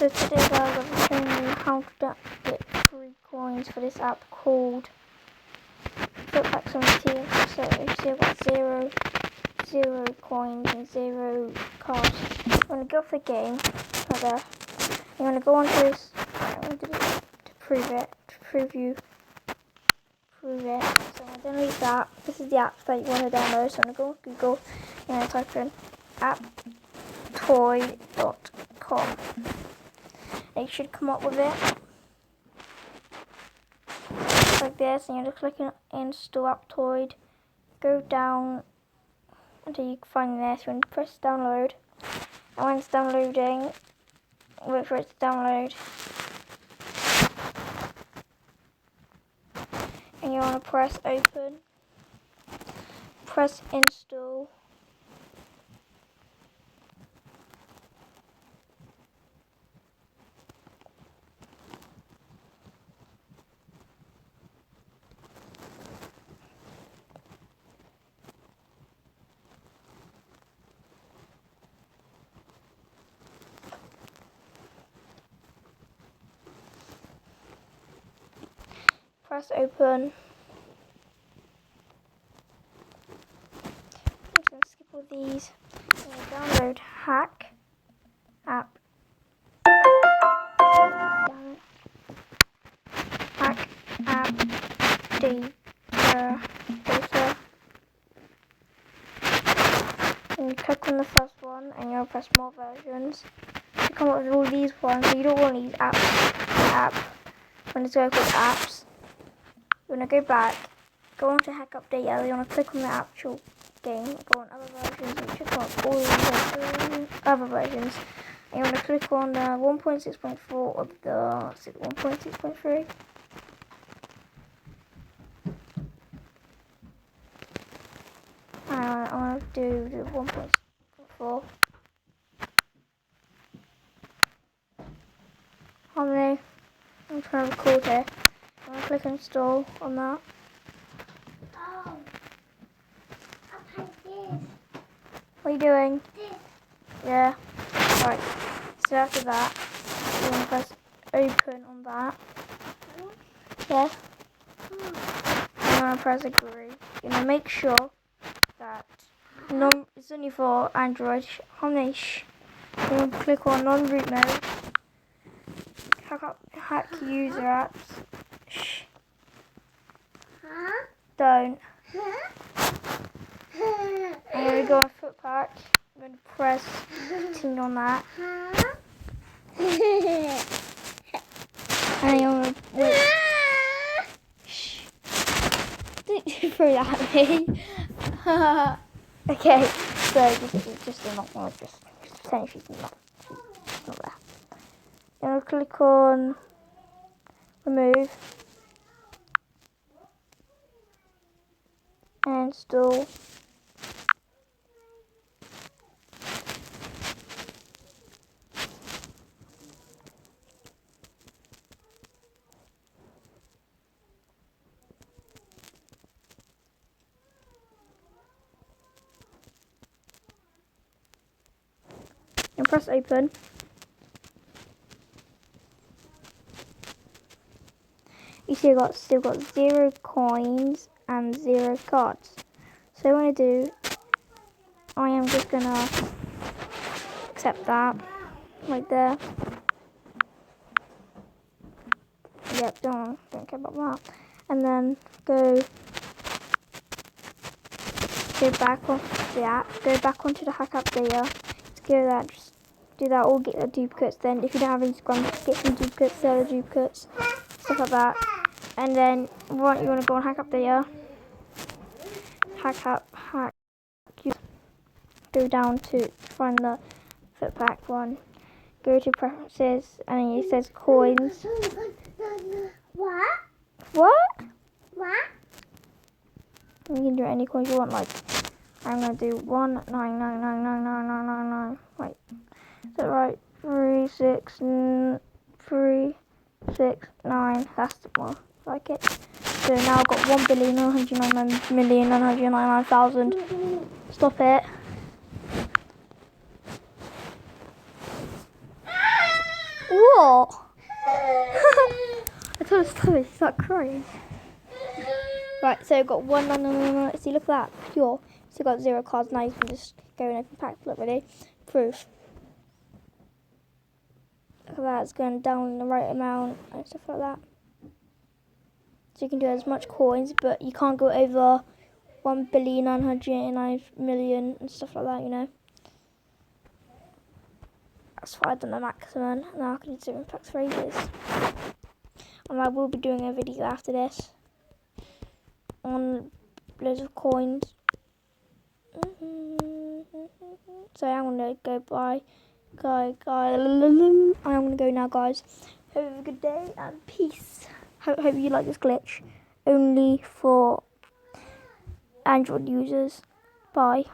So today guys, I'll be showing you how to get free coins for this app called Footpack 17. So you see I've got zero coins and 0 cards. I'm going to go off the game, right there. I'm going to go on to this, I'm going to do it to prove it, prove it. So I'm going to delete that. This is the app that you want to download, so I'm going to go on Google and type in apptoy.com. It should come up with it like this, and you're just clicking install Aptoid. Go down until you find this. You're going to press download, and when it's downloading, wait for it to download, and you want to press open, press install. Press open. I'm just going to skip all these. I'm going to download Hack app. Hack app data. And you click on the first one, and you'll press more versions. You come up with all these ones. So you don't want these app. When it's going called apps. You want to go back, go on to Hack Update, you want to click on the actual game, go on other versions, and check out all the other versions. And you want to click on the 1.6.4 of the 1.6.3. I want to do the 1.4. I'm trying to record here. I'm going to click install on that. Oh, I'll type this. What are you doing? This. Yeah. Right. So after that, you want to press open on that. Yeah. And you want to press agree. You're going to make sure that it's only for Android. You want to click on non-root mode. Hack user apps. Shh. Huh? Don't. Huh? I'm going to go on Footpack. I'm going to press continue on that. Huh? And you're going to wait. Shh. Don't throw that at me. Okay, so just not just pretend she's not there. I'm going to click on remove and install. And press open. You see I've still got 0 coins and 0 cards. So what I want to do, I am just gonna accept that right there. Yep, don't care about that. And then go back onto the app, go back onto the Hack App data. Just go that, just do that, or get the duplicates. Then if you don't have Instagram, get some duplicates, sell the duplicates, stuff like that. And then you want to go on Hack App data, go down to find the Footpack one, go to preferences, and it says coins. What? What? What? You can do any coins you want, like I'm gonna do 199999999. Wait, is that right? 369. That's the more like it. So now I've got 1,999,999,000. Stop it. Ooh. What? I told her to stop it. She's like crying. Right, so I've got one. No. See, look at that. Pure. So got 0 cards. Now you can just go and open pack. Look, ready? Proof. Look at that. It's going down in the right amount and stuff like that. So you can do as much coins, but you can't go over 1,989,000,000 and stuff like that, you know. That's why I've done the maximum. Now I can do 7 packs for ages. And I will be doing a video after this on loads of coins. So I'm gonna go bye. I'm gonna go now, guys. Have a good day and peace. Hope you like this glitch. Only for Android users. Bye.